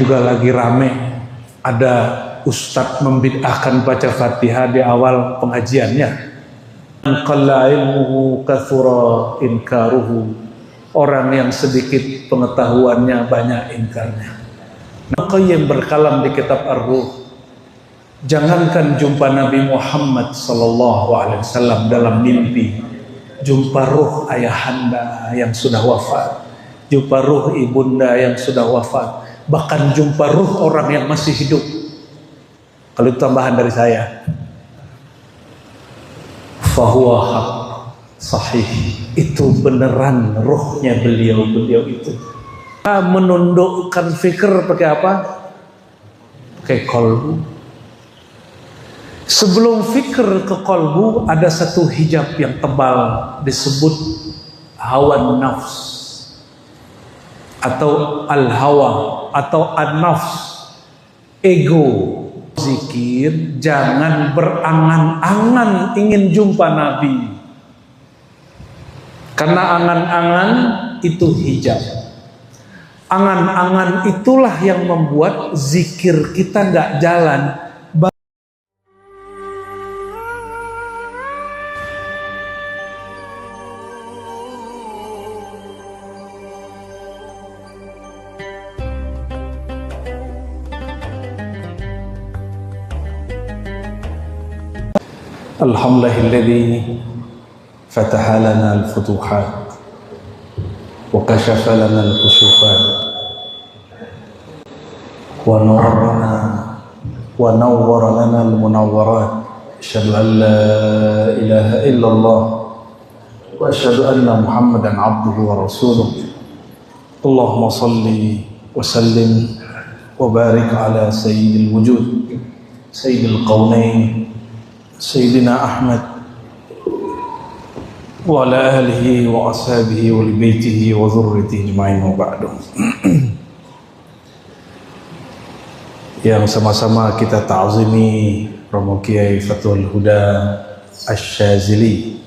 juga lagi rame, ada ustadz membid'ahkan baca Fatihah di awal pengajiannya. Qalla ilmuhu kathura inkaruhu. Orang yang sedikit pengetahuannya banyak inkarnya. Qayyim berkalam di kitab Ar-Ruh, jangankan jumpa Nabi Muhammad sallallahu alaihi wasallam dalam mimpi, jumpa ruh ayahanda yang sudah wafat, jumpa ruh ibunda yang sudah wafat, bahkan jumpa ruh orang yang masih hidup. Kalau itu tambahan dari saya, fahuwa haq sahih, itu beneran ruhnya beliau itu. Menundukkan fikir pakai apa? Pakai kolbu. Sebelum fikir ke kolbu ada satu hijab yang tebal disebut hawa nafs atau al-hawa atau an-nafs, ego. Zikir, jangan berangan-angan ingin jumpa Nabi, karena angan-angan itu hijab. Angan-angan itulah yang membuat zikir kita nggak jalan. Alhamdulillahilladzi fataha lana al-futuhat wa kashafa lana al-kushufat wa nawwara lana al-munawwarat. Asyhadu an la ilaha illallah wa asyhadu anna Muhammadan abduhu wa rasuluh. Allahumma salli wa sallim wa barik ala sayyidil wujud, sayyidil qawnain, Sayyidina Ahmad wa ala alihi wa ashabihi wa libaitihi wa dhurriyyatihi ajma'in wa ba'du. Yang sama-sama kita ta'zimi Romo Kiai Fathul Huda Asy-Syadzili.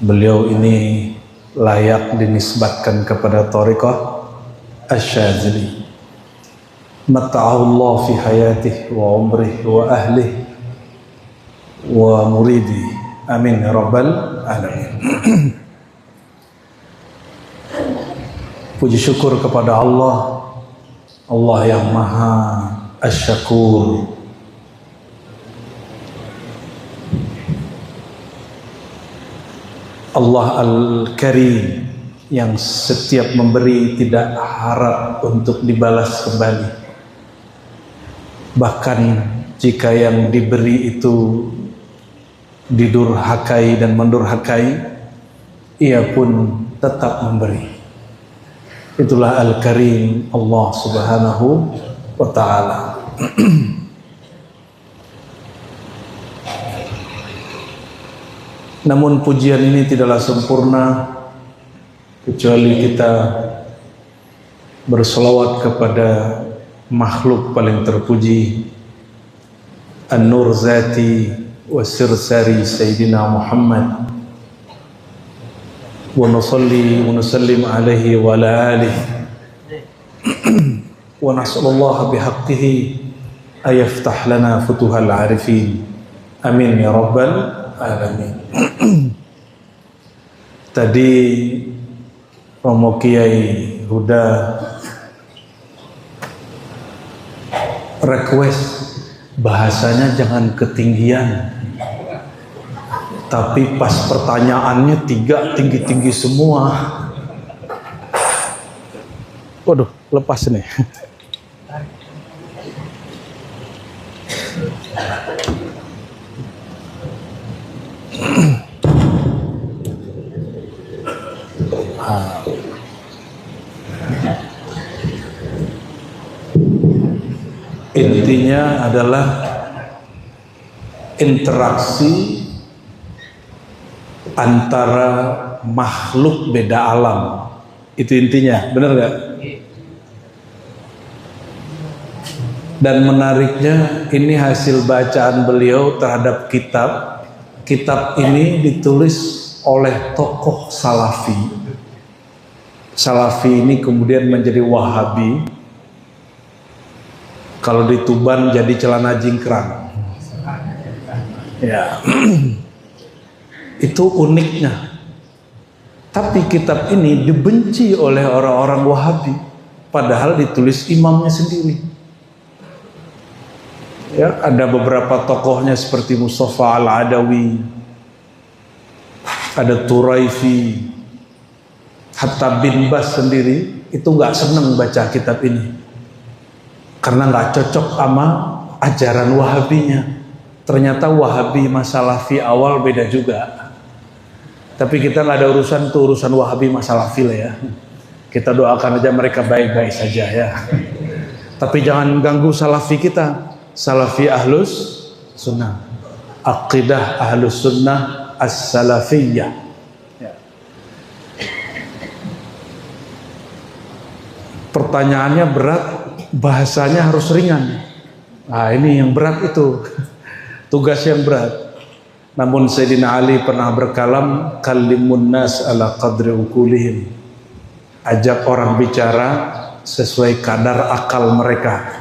Beliau ini layak dinisbatkan kepada thariqah Asy-Syadzili. Mata'ahullah fi hayatihi wa umrihi wa ahlihi wa muridi, amin ya rabbal alamin. Puji syukur kepada Allah, Allah yang maha asy-syakur, Allah al-karim yang setiap memberi tidak harap untuk dibalas kembali. Bahkan jika yang diberi itu didurhakai dan mendurhakai, ia pun tetap memberi. Itulah Al-Karim Allah Subhanahu wa ta'ala. Namun pujian ini tidaklah sempurna kecuali kita berselawat kepada makhluk paling terpuji, An-Nur Zati wa Sirsari Sayyidina Muhammad, wa nusalli wa nusallim alaihi wa ala alihi wa nas'alullaha bihaqqihi ayaftah lana futuhal arifin, amin ya rabbal alamin. Tadi Romo Kiai Huda request bahasanya jangan ketinggian, tapi pas pertanyaannya tiga tinggi-tinggi semua. Waduh, lepas nih. Intinya adalah interaksi antara makhluk beda alam. Itu intinya, benar gak? Dan menariknya, ini hasil bacaan beliau terhadap kitab. Kitab ini ditulis oleh tokoh Salafi. Salafi ini kemudian menjadi Wahabi. Kalau di Tuban jadi celana jingkrang. Ya. Itu uniknya. Tapi kitab ini dibenci oleh orang-orang Wahabi, padahal ditulis imamnya sendiri. Ya, ada beberapa tokohnya seperti Mustafa Al-Adawi, ada Turaifi, hatta bin Bas sendiri itu nggak seneng baca kitab ini karena nggak cocok sama ajaran Wahabinya. Ternyata Wahabi masa Salafi awal beda juga. Tapi kita nggak ada urusan tuh, urusan Wahabi masa Salafi lah ya. Kita doakan aja mereka baik-baik saja ya. Tapi jangan ganggu Salafi kita. Salafi Ahlus Sunnah, Aqidah Ahlus Sunnah As-Salafiyah. Ya. Pertanyaannya berat, bahasanya harus ringan. Nah ini yang berat itu. Tugas yang berat. Namun Sayyidina Ali pernah berkalam, kallimun nas ala qadri ukulihim. Ajak orang bicara sesuai kadar akal mereka.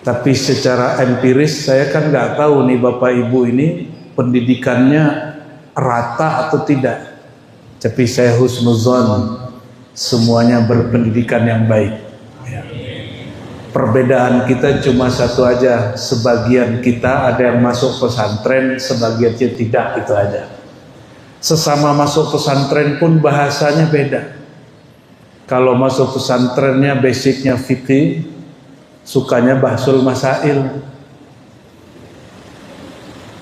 Tapi secara empiris saya kan nggak tahu nih Bapak Ibu ini pendidikannya rata atau tidak. Tapi saya husnuzon semuanya berpendidikan yang baik. Perbedaan kita cuma satu aja, sebagian kita ada yang masuk pesantren, sebagiannya tidak, itu aja. Sesama masuk pesantren pun bahasanya beda. Kalau masuk pesantrennya basicnya fikih, sukanya bahsul masail.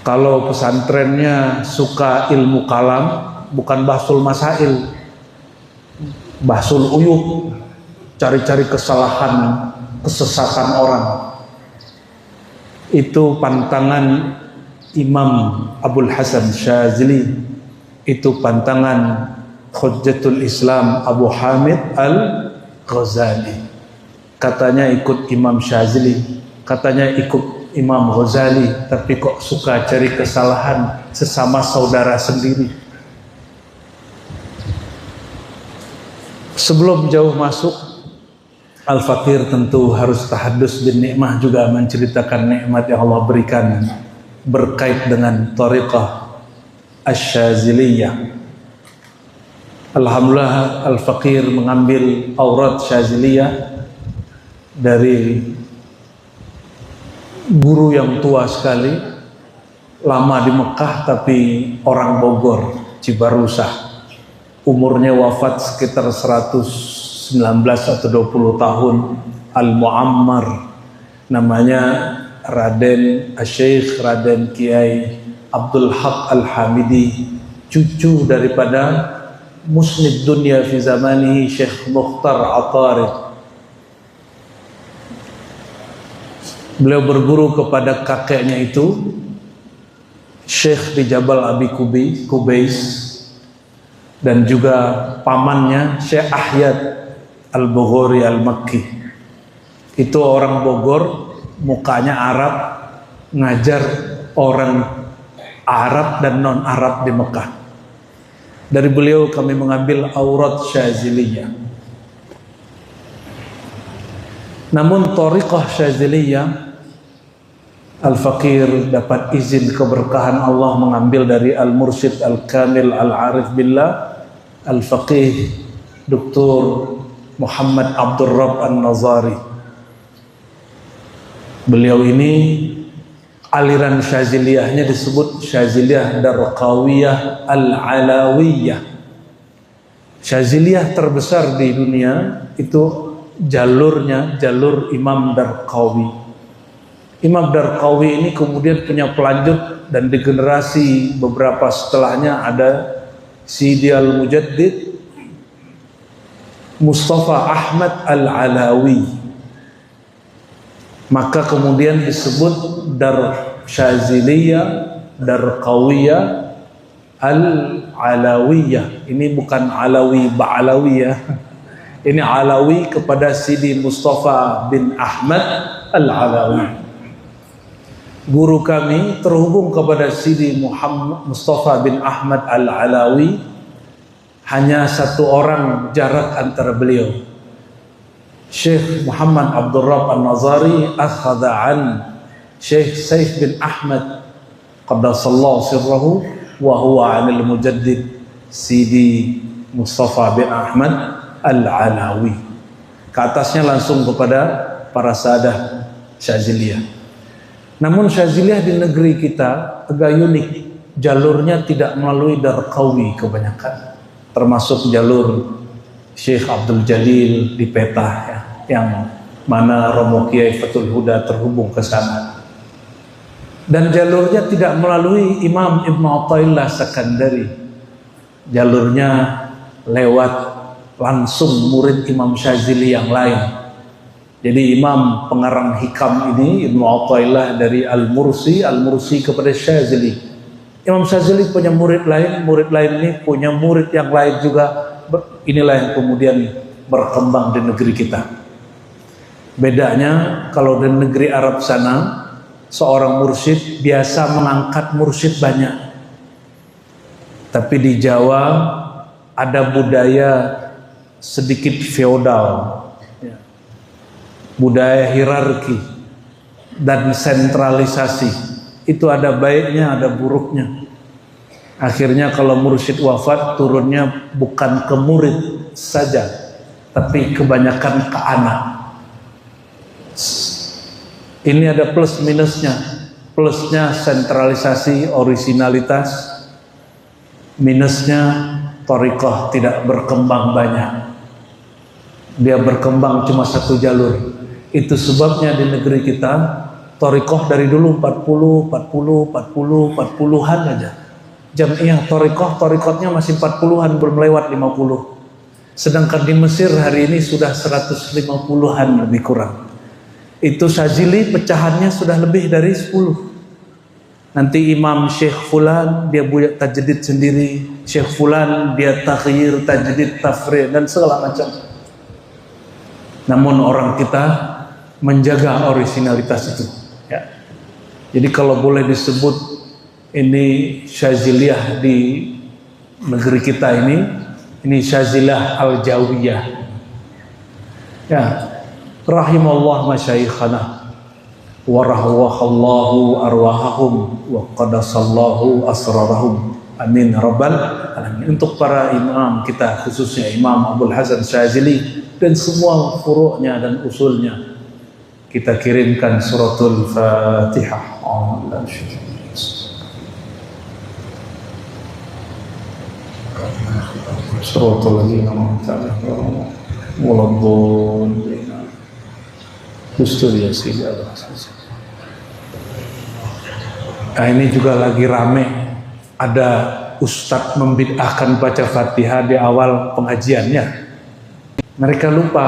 Kalau pesantrennya suka ilmu kalam, bukan bahsul masail, bahsul uyuk, cari-cari kesalahan, kesesatan orang. Itu pantangan Imam Abul Hasan Syazili, itu pantangan Hujjatul Islam Abu Hamid Al-Ghazali. Katanya ikut Imam Syazili, katanya ikut Imam Ghazali, tapi kok suka cari kesalahan sesama saudara sendiri. Sebelum jauh masuk, Al-Fakir tentu harus tahadus bin nikmah, juga menceritakan nikmat yang Allah berikan berkait dengan Thariqah Asy-Syaziliyah. Alhamdulillah Al-Fakir mengambil aurat Syaziliyah dari guru yang tua sekali, lama di Mekah tapi orang Bogor, Cibarusah. Umurnya wafat sekitar 119 atau 20 tahun. Al-Muammar, namanya Raden Asy-Syaikh Raden Kiai Abdul Haq Al-Hamidi, cucu daripada musnid dunia fi zamanihi Syekh Mukhtar Atarid. Beliau berguru kepada kakeknya itu Syekh di Jabal Abi Kubais, dan juga pamannya Syekh Ahyad Al-Bughori Al-Makki. Itu orang Bogor, mukanya Arab, ngajar orang Arab dan non-Arab di Mekah. Dari beliau kami mengambil aurat Syaziliyah. Namun Thariqah Syaziliyah, Al-Fakir dapat izin keberkahan Allah mengambil dari Al-Mursyid Al-Kamil Al-Arif Billah Al-Faqih Dr. Muhammad Abdul Rabb An-Nazari. Beliau ini aliran Syaziliyahnya disebut Syaziliyah Darqawiyah Al-Alawiyah. Syaziliyah terbesar di dunia itu jalurnya jalur Imam Darqawi. Imam Darqawi ini kemudian punya pelanjut, dan di generasi beberapa setelahnya ada Sidi Al-Mujaddid Mustafa Ahmad Al-Alawi. Maka kemudian disebut Dar Syaziliyah Darqawiyah Al-Alawiyah. Ini bukan Alawi Ba'alawi ya. Ini Alawi kepada Sidi Mustafa bin Ahmad Al-Alawi. Guru kami terhubung kepada Sidi Muhammad Mustafa bin Ahmad Al-Alawi, hanya satu orang jarak antara beliau. Syekh Muhammad Abdul Rabb An-Nazari akhadha an Syekh Saif bin Ahmad qaddasallahu sirrahu wa huwa 'anil mujaddid Sidi Mustafa bin Ahmad Al-Alawi. Ke atasnya langsung kepada para sahadah Syaziliyah. Namun Syaziliyah di negeri kita agak unik. Jalurnya tidak melalui Darqawi kebanyakan, termasuk jalur Syekh Abdul Jalil di Petah ya, yang mana Romo Kiai Fathul Huda terhubung ke sana. Dan jalurnya tidak melalui Imam Ibnu Athaillah Sakandari. Jalurnya lewat langsung murid Imam Syazili yang lain. Jadi imam pengarang hikam ini Ibnu Athaillah dari Al-Mursi kepada Syazili. Imam Syazili punya murid lain ini punya murid yang lain juga. Inilah yang kemudian berkembang di negeri kita. Bedanya kalau di negeri Arab sana, seorang mursyid biasa mengangkat mursyid banyak. Tapi di Jawa ada budaya sedikit feodal, budaya hierarki dan sentralisasi. Itu ada baiknya, ada buruknya. Akhirnya kalau mursyid wafat, turunnya bukan ke murid saja, tapi kebanyakan ke anak. Ini ada plus minusnya. Plusnya sentralisasi, originalitas. Minusnya thariqah tidak berkembang banyak. Dia berkembang cuma satu jalur. Itu sebabnya di negeri kita thariqah dari dulu 40-an aja. Jamiah thariqahnya masih 40-an, belum lewat 50. Sedangkan di Mesir hari ini sudah 150-an lebih kurang. Itu Syazili pecahannya sudah lebih dari 10. Nanti Imam Syekh Fulan dia buat tajdid sendiri, Syekh Fulan dia takhyir, tajdid, tafri' dan segala macam. Namun orang kita menjaga originalitas itu ya. Jadi kalau boleh disebut ini Syaziliyah di negeri kita ini Syaziliyah Al-Jawiyah ya. Rahimallah masyayikhana wa rahwahallahu arwahahum wa qadasallahu asrarahum, amin rabbal alamin. Untuk para imam kita, khususnya Imam Abdul Hasan Syazili dan semua furu'nya dan usulnya, kita kirimkan suratul Fatihah. Suratul ladzina an'amta 'alaihim waladdallin. Hustul Yasin. Nah, ini juga lagi rame, ada ustadz membid'ahkan baca Fatihah di awal pengajiannya. Mereka lupa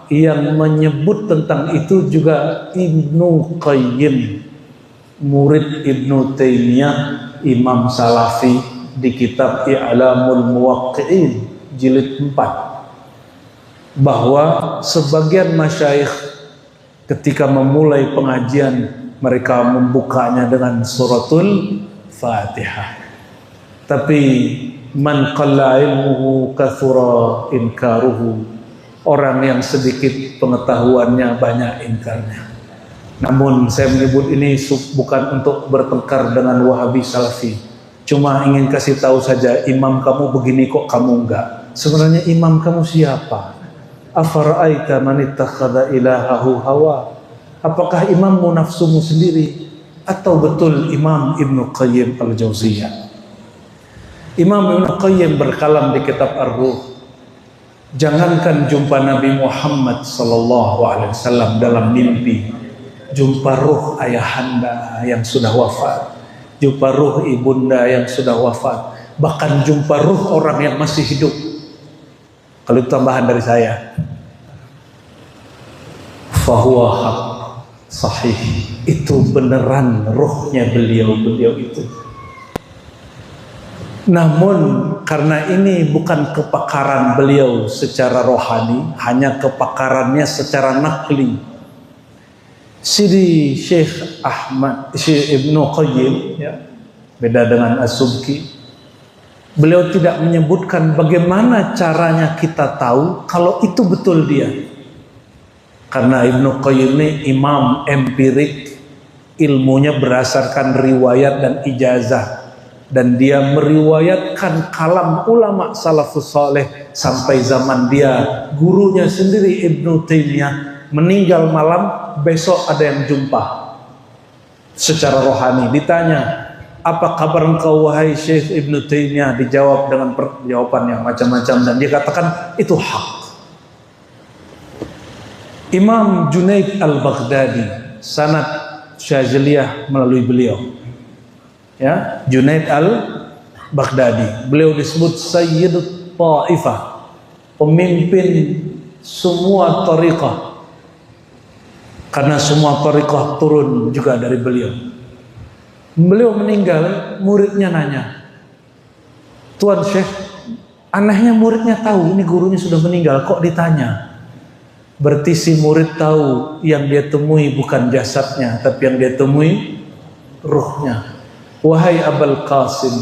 yang menyebut tentang itu juga Ibnu Qayyim, murid Ibnu Taimiyah, Imam Salafi, di kitab I'lamul Muwaqqi'in jilid 4, bahwa sebagian masyayikh ketika memulai pengajian mereka membukanya dengan suratul Fatihah. Tapi man qalla ilmuhu kathura inkaruhu, orang yang sedikit pengetahuannya banyak inkarnya. Namun saya menyebut ini bukan untuk bertengkar dengan Wahabi Salafi, cuma ingin kasih tahu saja, imam kamu begini kok kamu enggak. Sebenarnya imam kamu siapa? Afara'aita man ittakhadha ilahahu hawa. Apakah imammu nafsumu sendiri atau betul Imam Ibnu Qayyim Al-Jauziyah? Imam Ibnu Qayyim berkalam di kitab Ar-Ruh, jangankan jumpa Nabi Muhammad sallallahu alaihi wasallam dalam mimpi, jumpa ruh ayahanda yang sudah wafat, jumpa ruh ibunda yang sudah wafat, bahkan jumpa ruh orang yang masih hidup. Kalau itu tambahan dari saya, fahuwa haq sahih, itu beneran ruhnya beliau itu. Namun karena ini bukan kepakaran beliau secara rohani, hanya kepakarannya secara nakli. Sidi Syekh Ibnu Qayyim ya, beda dengan As-Subki. Beliau tidak menyebutkan bagaimana caranya kita tahu kalau itu betul dia. Karena Ibnu Qayyim ini imam empirik, ilmunya berdasarkan riwayat dan ijazah, dan dia meriwayatkan kalam ulama salafus saleh sampai zaman dia. Gurunya sendiri Ibnu Taimiyah meninggal malam, besok ada yang jumpa secara rohani. Ditanya, apa kabar engkau wahai Syekh Ibnu Taimiyah? Dijawab dengan jawaban yang macam-macam, dan dia katakan itu hak. Imam Junaid al-Baghdadi, sanad Syaziliyah melalui beliau, ya, Junaid al-Baghdadi, beliau disebut Sayyidut Ta'ifah, pemimpin semua tariqah, karena semua tariqah turun juga dari beliau. Beliau meninggal, muridnya nanya, Tuan Syekh, anehnya muridnya tahu ini gurunya sudah meninggal, kok ditanya? Berarti si murid tahu yang dia temui bukan jasadnya, tapi yang dia temui ruhnya. Wahai Abul Qasim,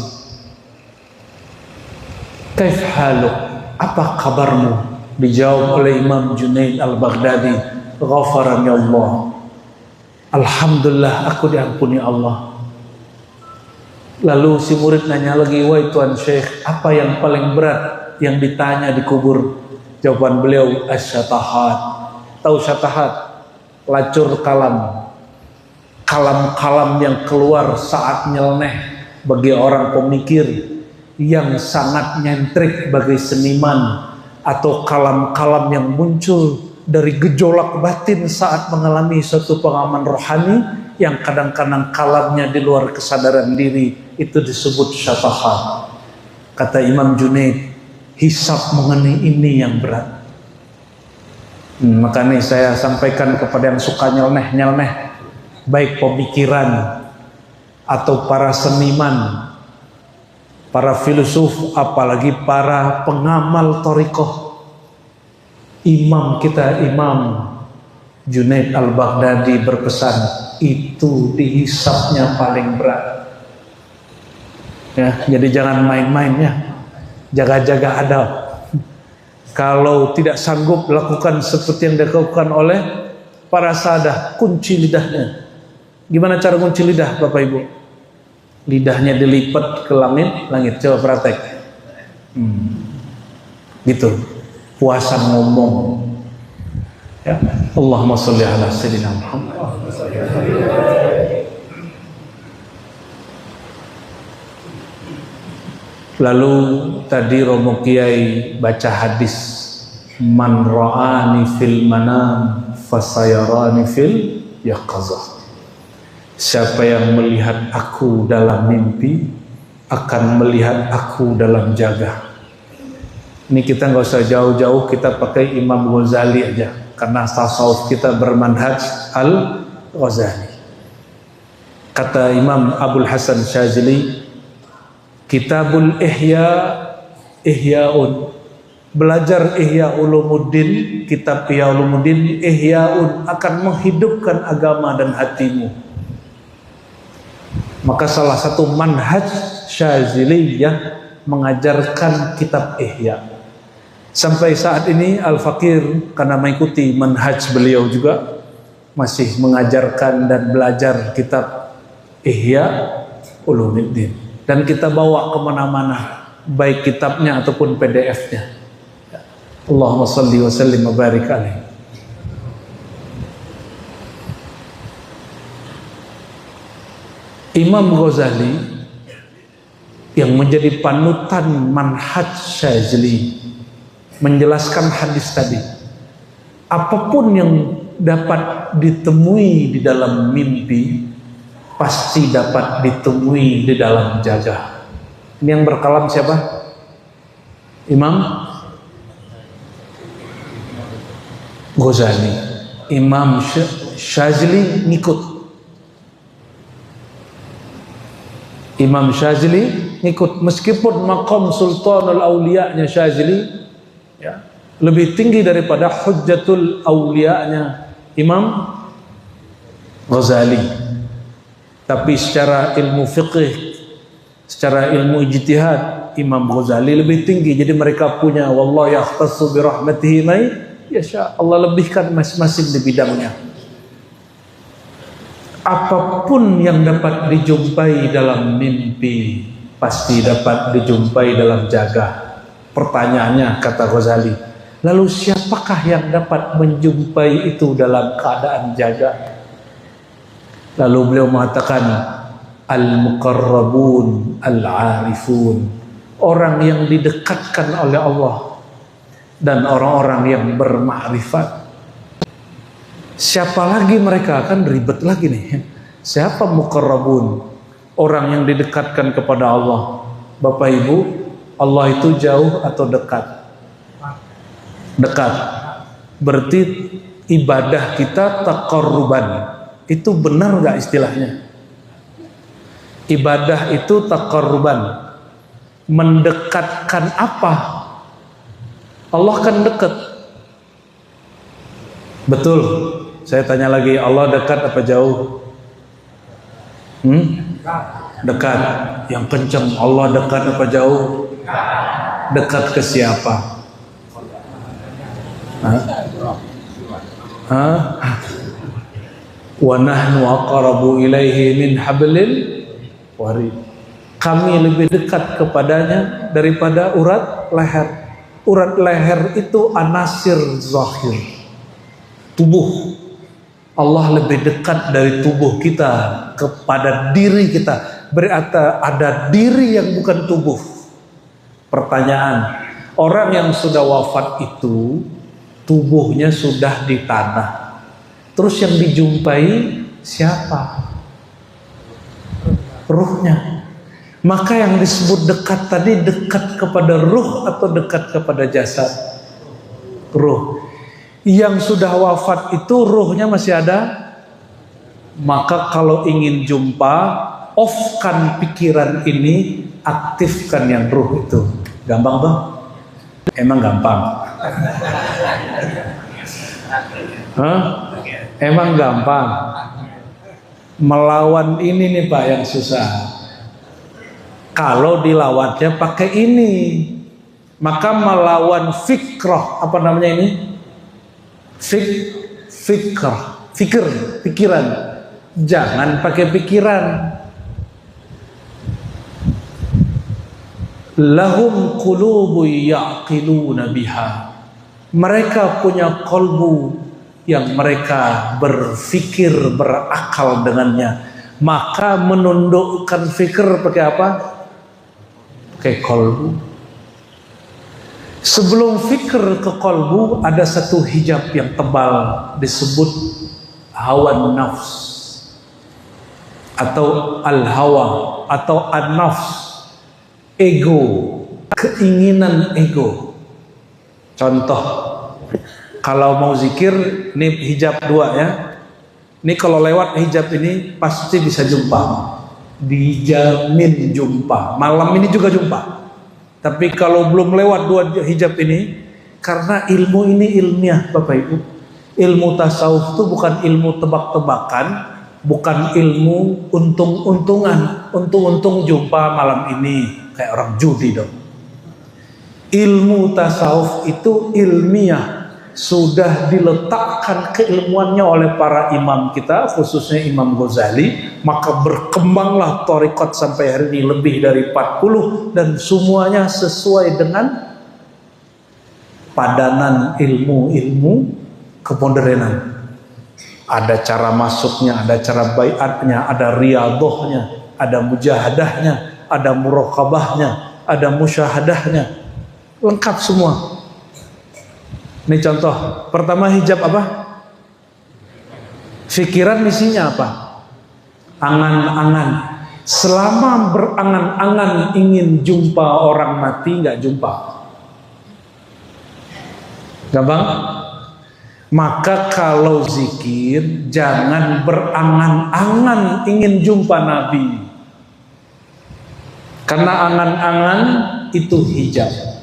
kaif haluk? Apa kabarmu? Dijawab oleh Imam Junaid al-Baghdadi, ghafarani Allah. Alhamdulillah, aku diampuni Allah. Lalu si murid nanya lagi, wahai Tuan Syekh, apa yang paling berat yang ditanya di kubur? Jawaban beliau, asyatahat. Tahu syatahat? Lacur kalam. Kalam-kalam yang keluar saat nyeleneh bagi orang pemikir, yang sangat nyentrik bagi seniman, atau kalam-kalam yang muncul dari gejolak batin saat mengalami suatu pengalaman rohani, yang kadang-kadang kalamnya di luar kesadaran diri, itu disebut syatahat. Kata Imam Junaid, hisab mengenai ini yang berat. Makanya saya sampaikan kepada yang suka nyeleneh-nyeleneh, baik pemikiran atau para seniman, para filsuf, apalagi para pengamal thariqah. Imam kita, Imam Junaid al-Baghdadi berpesan, itu dihisabnya paling berat. Ya, jadi jangan main-main ya. Jaga-jaga adab. Kalau tidak sanggup lakukan seperti yang dilakukan oleh para sahadah, kunci lidahnya. Gimana cara kunci lidah, Bapak Ibu? Lidahnya dilipat ke langit. Coba praktek. Gitu. Puasa ngomong. Ya. Allahumma sholli ala sayyidina Muhammad. Lalu tadi Romo Kiai baca hadis, man ra'ani fil manam fasayarani fil yaqazah. Siapa yang melihat aku dalam mimpi akan melihat aku dalam jaga. Ini kita nggak usah jauh-jauh, kita pakai Imam Ghazali aja, karena tasawuf kita bermanhaj al-Ghazali. Kata Imam Abul Hasan Syazili, Kitabul Ihya'un, belajar Ihya Ulumuddin, kitab Ihya Ulumuddin, Ihya'un akan menghidupkan agama dan hatimu. Maka salah satu manhaj Syaziliyah mengajarkan kitab Ihya. Sampai saat ini Al-Fakir, karena mengikuti manhaj beliau juga, masih mengajarkan dan belajar kitab Ihya Ulumuddin. Dan kita bawa kemana-mana, baik kitabnya ataupun PDF-nya. Allahumma salli wa sallim wa barik alaihi. Imam Ghazali yang menjadi panutan manhaj Syazili menjelaskan hadis tadi. Apapun yang dapat ditemui di dalam mimpi, pasti dapat ditemui di dalam jaga. Ini yang berkalam siapa? Imam Ghazali. Imam Syazili ngikut. Imam Syazili ngikut, meskipun maqam Sultanul Auliya-nya Syazili ya, lebih tinggi daripada Hujjatul Auliya-nya Imam Ghazali. Tapi secara ilmu fiqih, secara ilmu ijtihad, Imam Ghazali lebih tinggi. Jadi mereka punya wallahu yahtassu bi rahmatihi may Yasha, Allah lebihkan masing-masing di bidangnya. Apapun yang dapat dijumpai dalam mimpi pasti dapat dijumpai dalam jaga. Pertanyaannya, kata Ghazali, lalu siapakah yang dapat menjumpai itu dalam keadaan jaga? Lalu beliau mengatakan, al-muqarrabun al-arifun, orang yang didekatkan oleh Allah dan orang-orang yang bermakrifat. Siapa lagi mereka? Kan ribet lagi nih. Siapa muqarrabun? Orang yang didekatkan kepada Allah. Bapak Ibu, Allah itu jauh atau dekat? Dekat. Berarti ibadah kita taqarruban. Itu benar gak istilahnya? Ibadah itu taqarruban. Mendekatkan apa? Allah kan dekat. Betul. Saya tanya lagi, Allah dekat apa jauh? Dekat. Yang kencang, Allah dekat apa jauh? Dekat ke siapa? Wa nahnu aqrabu ilaihi min hablil warid. Kami lebih dekat kepadanya daripada urat leher. Urat leher itu anasir zahir, tubuh. Allah lebih dekat dari tubuh kita kepada diri kita. Berarti ada diri yang bukan tubuh. Pertanyaan, orang yang sudah wafat itu tubuhnya sudah di tanah. Terus yang dijumpai siapa? Ruhnya. Maka yang disebut dekat tadi dekat kepada ruh atau dekat kepada jasad? Ruh. Yang sudah wafat itu ruhnya masih ada. Maka kalau ingin jumpa, off-kan pikiran ini, aktifkan yang ruh itu. Gampang Bang? Emang gampang? Emang gampang? Melawan ini nih Pak yang susah. Kalau dilawannya pakai ini, maka melawan fikrah, apa namanya ini? Pikiran. Jangan pakai pikiran. Lahum qulubu ya'qiluna biha. Mereka punya kolbu yang mereka berfikir, berakal dengannya. Maka menundukkan fikir pakai apa? Pakai kolbu. Sebelum fikir ke kolbu ada satu hijab yang tebal disebut hawa nafs atau al-hawa atau an-nafs, ego, keinginan ego. Contoh, kalau mau zikir, ini hijab 2 ya. Ini kalau lewat hijab ini pasti bisa jumpa. Dijamin jumpa. Malam ini juga jumpa. Tapi kalau belum lewat 2 hijab ini, karena ilmu ini ilmiah Bapak Ibu. Ilmu tasawuf itu bukan ilmu tebak-tebakan, bukan ilmu untung-untungan. Untung-untung jumpa malam ini, kayak orang judi dong. Ilmu tasawuf itu ilmiah. Sudah diletakkan keilmuannya oleh para imam kita, khususnya Imam Ghazali. Maka berkembanglah thariqat sampai hari ini lebih dari 40, dan semuanya sesuai dengan padanan ilmu-ilmu kemodernan. Ada cara masuknya, ada cara baiatnya, ada riyadhahnya, ada mujahadahnya, ada muraqabahnya, ada musyahadahnya. Lengkap semua. Ini contoh. Pertama hijab apa? Fikiran misinya apa? Angan-angan. Selama berangan-angan ingin jumpa orang mati, nggak jumpa. Gampang? Maka kalau zikir jangan berangan-angan ingin jumpa Nabi. Karena angan-angan itu hijab.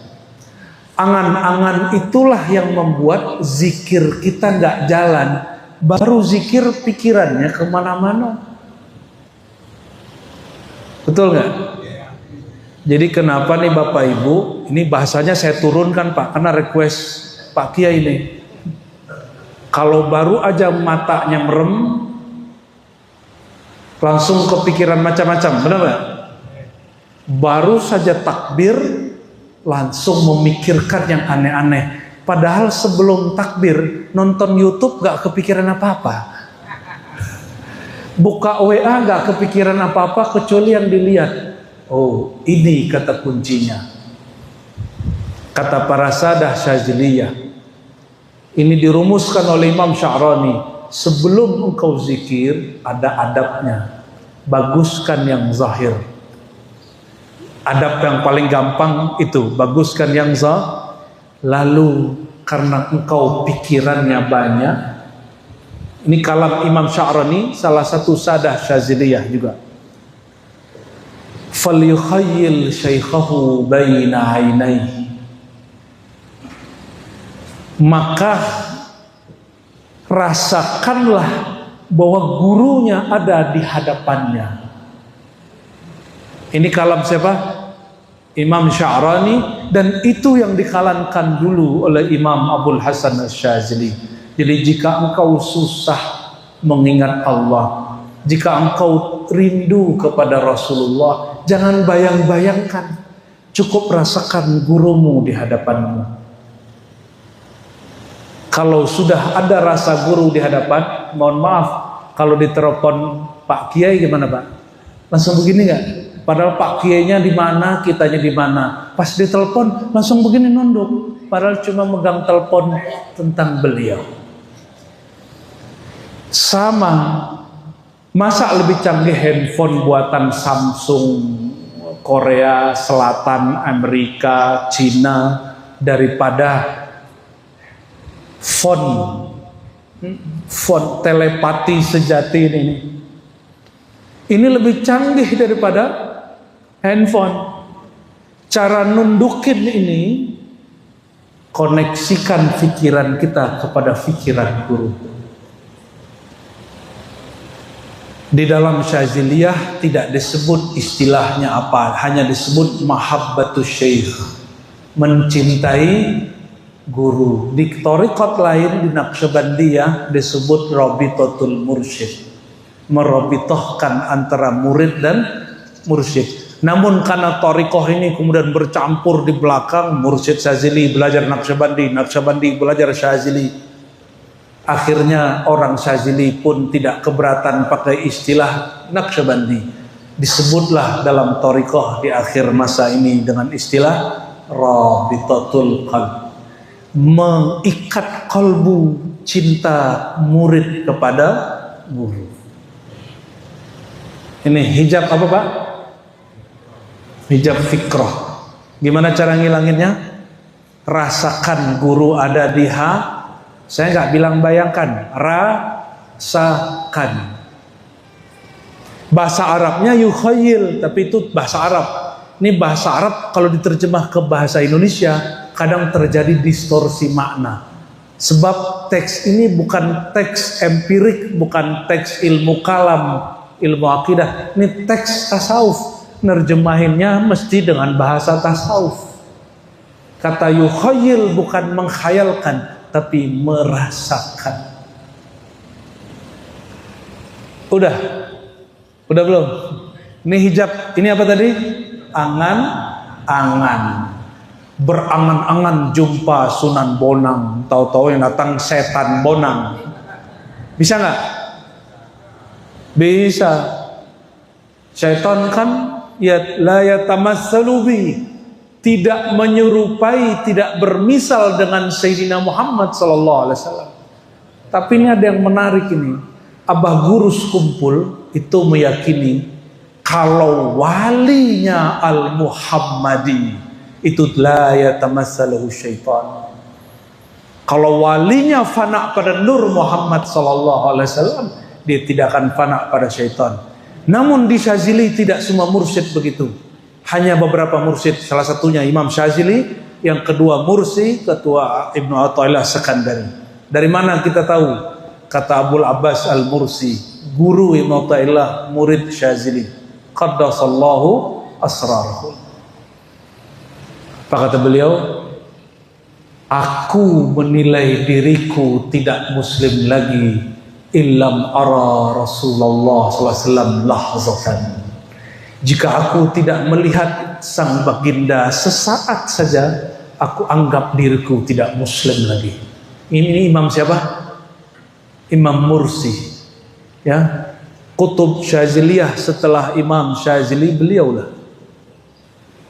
Angan-angan itulah yang membuat zikir kita nggak jalan. Baru zikir pikirannya kemana-mana. Betul nggak? Jadi kenapa nih Bapak Ibu, ini bahasanya saya turunkan Pak, karena request Pak Kiai ini. Kalau baru aja matanya merem, langsung kepikiran macam-macam, benar nggak? Baru saja takbir, langsung memikirkan yang aneh-aneh. Padahal sebelum takbir nonton YouTube nggak kepikiran apa-apa, buka WA nggak kepikiran apa-apa kecuali yang dilihat. Oh, ini kata kuncinya. Kata para sadah Syaziliyah. Ini dirumuskan oleh Imam Sya'rani. Sebelum engkau zikir, ada adabnya. Baguskan yang zahir. Adab yang paling gampang itu, baguskan yang zahir. Lalu karena engkau pikirannya banyak, ini kalam Imam Sya'rani, salah satu sadah Syaziliyah juga. Falyukhayyil syaikhahu baina ainaihi. Maka rasakanlah bahwa gurunya ada di hadapannya. Ini kalam siapa? Imam Sya'rani, dan itu yang dikalankan dulu oleh Imam Abul Hasan Asy-Syadzili. Jadi jika engkau susah mengingat Allah, jika engkau rindu kepada Rasulullah, jangan bayang-bayangkan, cukup rasakan gurumu di hadapanmu. Kalau sudah ada rasa guru di hadapan, mohon maaf, kalau ditelepon Pak Kiai gimana Pak? Langsung begini nggak? Padahal Pak Kiainya di mana, kitanya di mana. Pas ditelepon langsung begini nunduk. Padahal cuma megang telepon tentang beliau. Sama, masa lebih canggih handphone buatan Samsung, Korea Selatan, Amerika, Cina daripada font telepati sejati ini. Ini lebih canggih daripada handphone. Cara nundukin ini, koneksikan pikiran kita kepada pikiran guru. Di dalam Syaziliyah tidak disebut istilahnya apa, hanya disebut mahabbatus syekh, mencintai guru. Di thariqat lain, di Naqsyabandiyah disebut rabitatul mursyid, merabitohkan antara murid dan mursyid. Namun karena thariqah ini kemudian bercampur di belakang, mursyid Syazili belajar Naqsyabandi, Naqsyabandi belajar Syazili, akhirnya orang Syazili pun tidak keberatan pakai istilah Naqsyabandi. Disebutlah dalam thariqah di akhir masa ini dengan istilah rabitatul qalb, mengikat kalbu, cinta murid kepada guru. Ini hijab apa Pak? Hijab fikrah. Gimana cara ngilanginnya? Rasakan guru ada di saya nggak bilang bayangkan, rasakan. Bahasa Arabnya yukhayyil, tapi itu bahasa Arab. Ini bahasa Arab kalau diterjemah ke bahasa Indonesia kadang terjadi distorsi makna. Sebab teks ini bukan teks empirik, bukan teks ilmu kalam, ilmu akidah. Ini teks tasawuf. Nerjemahinnya mesti dengan bahasa tasawuf. Kata yukhayyil bukan menghayalkan, tapi merasakan. Udah belum? Ini hijab, ini apa tadi? Angan-angan. Berangan-angan jumpa Sunan Bonang, tahu-tahu yang datang setan Bonang. Bisa nggak? Bisa. Setan kan ya la yatamassalu bi, tidak menyerupai, tidak bermisal dengan Sayyidina Muhammad sallallahu alaihi wasallam. Tapi ini ada yang menarik ini. Abah Gurus kumpul itu meyakini kalau walinya Al-Muhammadi itu la yatamassaluhu syaitan. Kalau walinya fana pada Nur Muhammad sallallahu alaihi wasallam, dia tidak akan fana pada syaitan. Namun di Syazili tidak semua mursyid begitu. Hanya beberapa mursyid, salah satunya Imam Syazili, yang kedua Mursi, ketua Ibnu Athaillah Sekandari. Dari mana kita tahu? Kata Abul Abbas Al-Mursi, guru Ibnu Athaillah, murid Syazili. Qaddasallahu asrarahu. Apa kata beliau? Aku menilai diriku tidak muslim lagi illam ara Rasulullah SAW lahzatan. Jika aku tidak melihat sang baginda sesaat saja, aku anggap diriku tidak muslim lagi. Ini imam siapa? Imam Mursi, ya, Kutub Syaziliyah. Setelah Imam Syazili, beliaulah.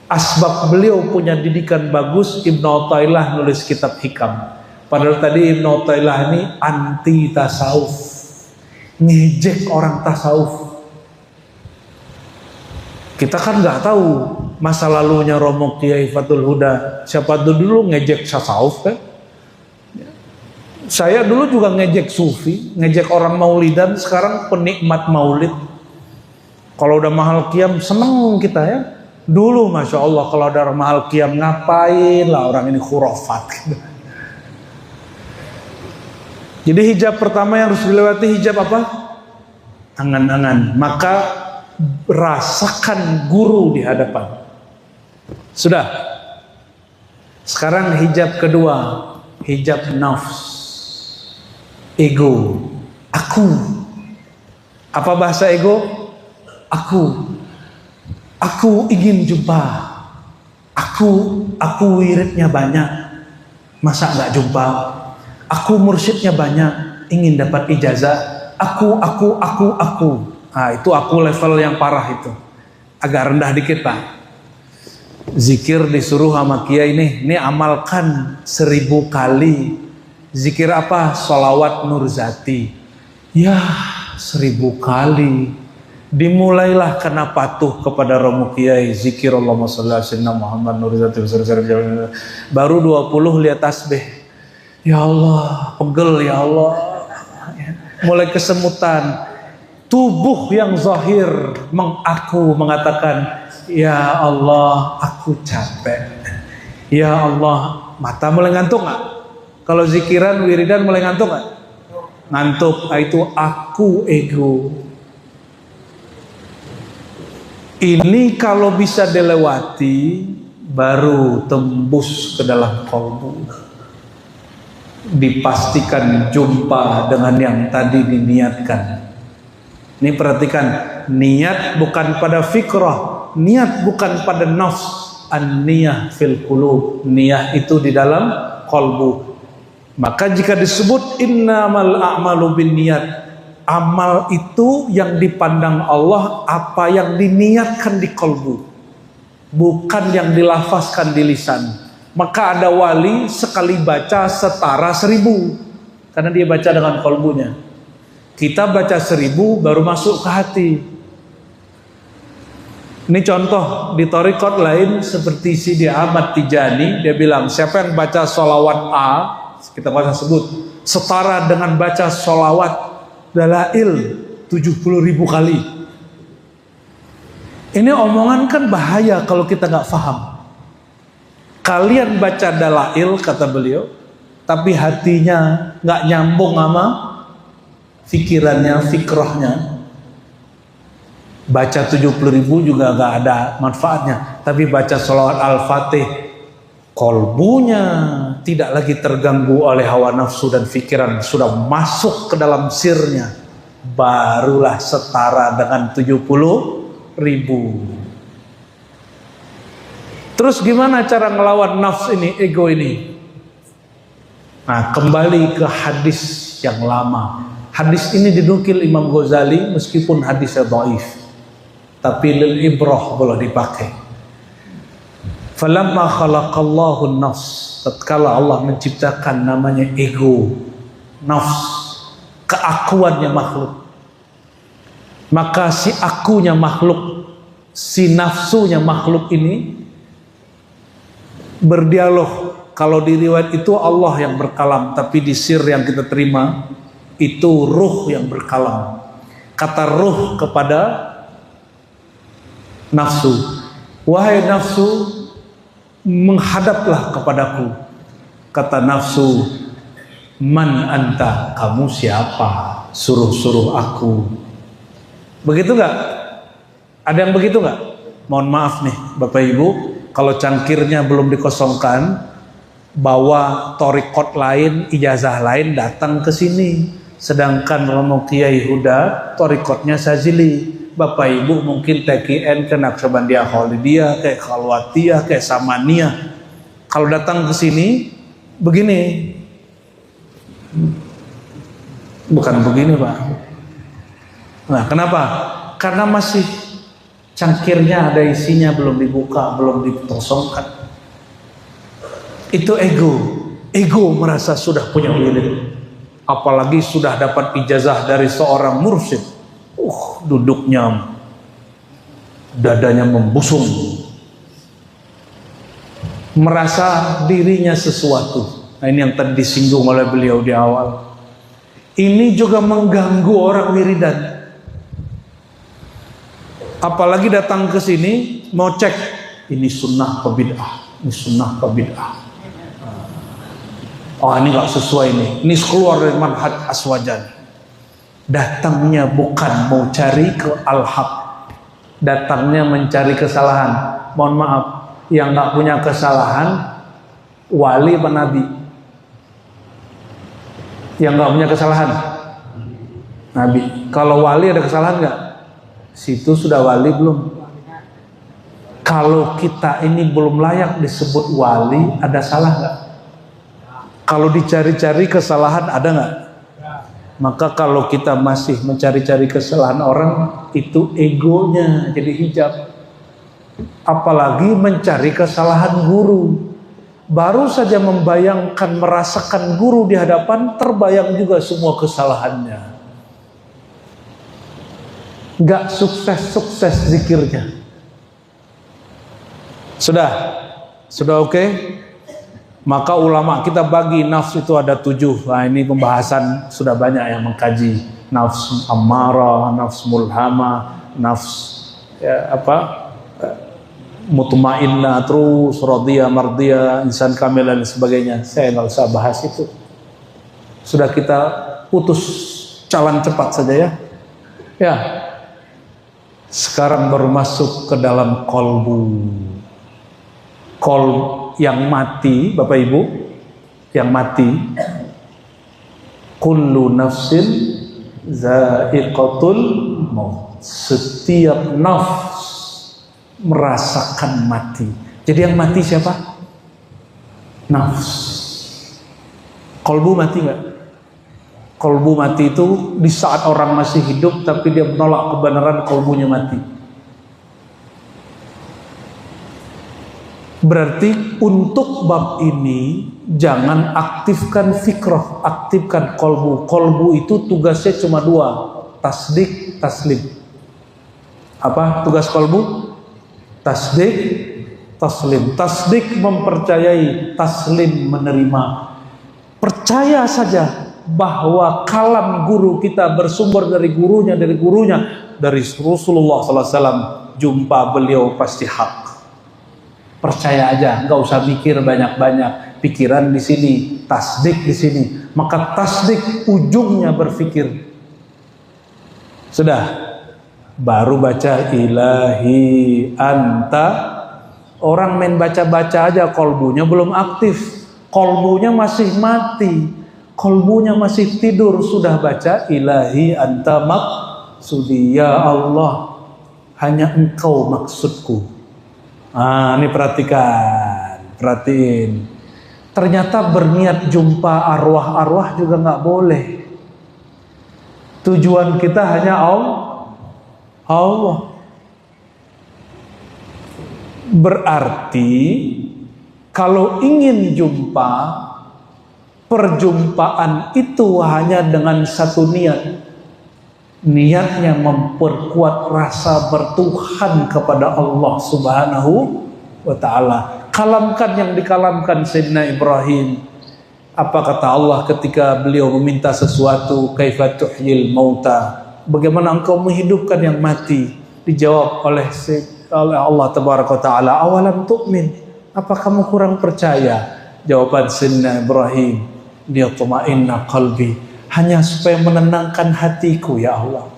Asbab beliau punya didikan bagus. Ibnu Athaillah nulis kitab hikam. Padahal tadi Ibnu Athaillah ini anti tasawuf, ngejek orang tasawuf. Kita kan nggak tahu masa lalunya Romo Kiai Fathul Huda. Siapa dulu ngejek tasawuf kan? Saya dulu juga ngejek sufi, ngejek orang maulidan. Sekarang penikmat maulid. Kalau udah mahal qiyam seneng kita ya. Dulu Masya Allah kalau ada orang mahal qiyam, ngapain lah orang ini khurafat. Jadi hijab pertama yang harus dilewati hijab apa? Angan-angan. Maka rasakan guru di hadapan. Sudah. Sekarang hijab kedua, hijab nafs, ego, aku. Apa bahasa ego? Aku ingin jumpa. Aku wiridnya banyak, masa nggak jumpa? Aku mursyidnya banyak, ingin dapat ijazah. Aku. Nah, itu aku level yang parah itu. Agak rendah dikit Pak. Zikir disuruh sama kiai ini amalkan 1000 kali. Zikir apa? Sholawat Nurzati. Ya, 1000 kali. Dimulailah karena patuh kepada Romo Kiai. Zikir Allahumma sholli ala sayyidina Muhammad Nurzati. Baru 20 lihat tasbih. Ya Allah, pegel ya Allah. Mulai kesemutan. Tubuh yang zahir mengatakan, ya Allah, aku capek. Ya Allah, mata mulai ngantuk nggak? Kalau zikiran, wiridan mulai ngantuk nggak? Ngantuk. Itu aku, ego. Ini kalau bisa dilewati, baru tembus ke dalam kalbu. Dipastikan jumpa dengan yang tadi diniatkan. Ini perhatikan, niat bukan pada fikrah, niat bukan pada nafs, an-niyah fil qulub. Niyah itu di dalam kalbu. Maka jika disebut innamal a'malu binniyat, amal itu yang dipandang Allah apa yang diniatkan di kalbu, bukan yang dilafazkan di lisan. Maka ada wali sekali baca setara 1000, karena dia baca dengan kalbunya. Kita baca 1000 baru masuk ke hati. Ini contoh di thariqat lain seperti Sidi Ahmad Tijani, dia bilang siapa yang baca sholawat A, kita baca sebut, setara dengan baca sholawat Dalail 70.000 kali. Ini omongan kan bahaya kalau kita nggak paham. Kalian baca Dalail kata beliau, tapi hatinya nggak nyambung sama fikirannya, fikrahnya. Baca 70.000 juga nggak ada manfaatnya. Tapi baca sholawat Al-Fatih, kolbunya tidak lagi terganggu oleh hawa nafsu dan pikiran, sudah masuk ke dalam sirnya, barulah setara dengan 70.000. Terus gimana cara ngelawan nafs ini, ego ini? Nah, kembali ke hadis yang lama. Hadis ini dinukil Imam Ghazali meskipun hadisnya dhaif, tapi lil ibrah boleh dipakai. Falamma khalaqallahu an-nafs, tatkala Allah menciptakan namanya ego, nafs, keakuannya makhluk. Maka si akunya makhluk, si nafsunya makhluk ini berdialog. Kalau di riwayat itu Allah yang berkalam, tapi di sir yang kita terima itu ruh yang berkalam. Kata ruh kepada nafsu, wahai nafsu, menghadaplah kepadaku. Kata nafsu, man anta, kamu siapa? Suruh-suruh aku. Begitu nggak? Ada yang begitu nggak? Mohon maaf nih Bapak Ibu, kalau cangkirnya belum dikosongkan, bawa torikot lain, ijazah lain datang ke sini. Sedangkan Romo Kiai Huda torikotnya Sazili. Bapak Ibu mungkin TKN ke Naqsyabandiyah Khalidiyah, kayak Khalwatiyah, kayak Samaniyah. Kalau datang ke sini begini. Bukan begini, Pak. Nah, kenapa? Karena masih cangkirnya ada isinya belum dibuka, belum dikosongkan. Itu ego merasa sudah punya wirid, apalagi sudah dapat ijazah dari seorang mursyid. Duduknya dadanya membusung, merasa dirinya sesuatu. Nah, ini yang tadi disinggung oleh beliau di awal. Ini juga mengganggu orang wiridan. Apalagi datang ke sini mau cek ini sunnah apa bid'ah, ini sunnah apa bid'ah. Oh, ini nggak sesuai nih. Ini keluar dari manhaj Aswajan. Datangnya bukan mau cari ke al-haq, datangnya mencari kesalahan. Mohon maaf, yang nggak punya kesalahan wali apa nabi? Yang nggak punya kesalahan nabi. Kalau wali ada kesalahan nggak? Situ sudah wali belum? Kalau kita ini belum layak disebut wali, ada salah nggak? Kalau dicari-cari kesalahan ada nggak? Maka kalau kita masih mencari-cari kesalahan orang, itu egonya jadi hijab. Apalagi mencari kesalahan guru. Baru saja membayangkan, merasakan guru di hadapan, terbayang juga semua kesalahannya. Gak sukses-sukses zikirnya. Sudah oke? Maka ulama kita bagi nafsu itu ada 7. Nah, ini pembahasan sudah banyak yang mengkaji nafsu ammarah, nafsu mulhamah, nafsu mutmainnah, terus radiyah, mardiyah, insan kamil dan sebagainya. Saya nggak usah bahas itu. Sudah kita putus jalan cepat saja ya. Ya. Sekarang baru masuk ke dalam kolbu. Yang mati, Bapak Ibu, yang mati, kullu nafsin za'iqatul maut. Setiap nafs merasakan mati. Jadi yang mati siapa? Nafs. Kolbu mati nggak? Kolbu mati itu di saat orang masih hidup tapi dia menolak kebenaran, kolbunya mati. Berarti untuk bab ini jangan aktifkan fikrah, aktifkan kolbu. Kolbu itu tugasnya cuma 2, tasdik, taslim. Apa tugas kolbu? Tasdik, taslim. Tasdik mempercayai, taslim menerima. Percaya saja bahwa kalam guru kita bersumber dari gurunya, dari Rasulullah SAW. Jumpa beliau pasti hak. Percaya aja, nggak usah mikir banyak-banyak. Pikiran di sini, tasdik di sini. Maka tasdik ujungnya berpikir. Sudah, baru baca ilahi anta. Orang main baca-baca aja, kolbunya belum aktif. Kolbunya masih mati. Kolbunya masih tidur. Sudah baca ilahi anta maksudi, ya Allah, hanya engkau maksudku. Ini perhatiin. Ternyata berniat jumpa arwah-arwah juga nggak boleh. Tujuan kita hanya Allah. Berarti kalau ingin jumpa, perjumpaan itu hanya dengan satu niat. Niatnya memperkuat rasa bertuhan kepada Allah Subhanahu wa ta'ala. Kalamkan yang dikalamkan Sayyidina Ibrahim. Apa kata Allah ketika beliau meminta sesuatu, kaifa tuhyil mauta, bagaimana engkau menghidupkan yang mati? Dijawab oleh Allah Tabaraka wa ta'ala, awalam tu'min, apa kamu kurang percaya? Jawaban Sayyidina Ibrahim, liyatma'inna qalbi, hanya supaya menenangkan hatiku ya Allah.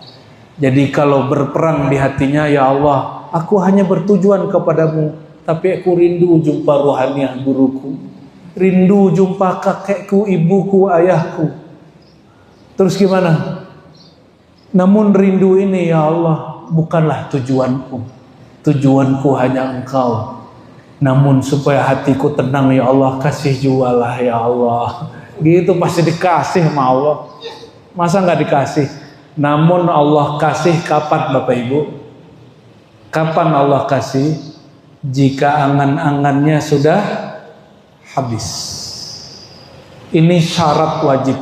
Jadi kalau berperang di hatinya, ya Allah, aku hanya bertujuan kepadamu, tapi aku rindu jumpa ruhaniah guruku. rindu jumpa kakekku, ibuku, ayahku. Terus gimana? Namun rindu ini ya Allah bukanlah tujuanku. Tujuanku hanya Engkau. Namun supaya hatiku tenang ya Allah, kasih jualah ya Allah. Gitu pasti dikasih sama Allah. Masa nggak dikasih? Namun Allah kasih kapan Bapak Ibu? Kapan Allah kasih? Jika angan-angannya sudah habis. Ini syarat wajib.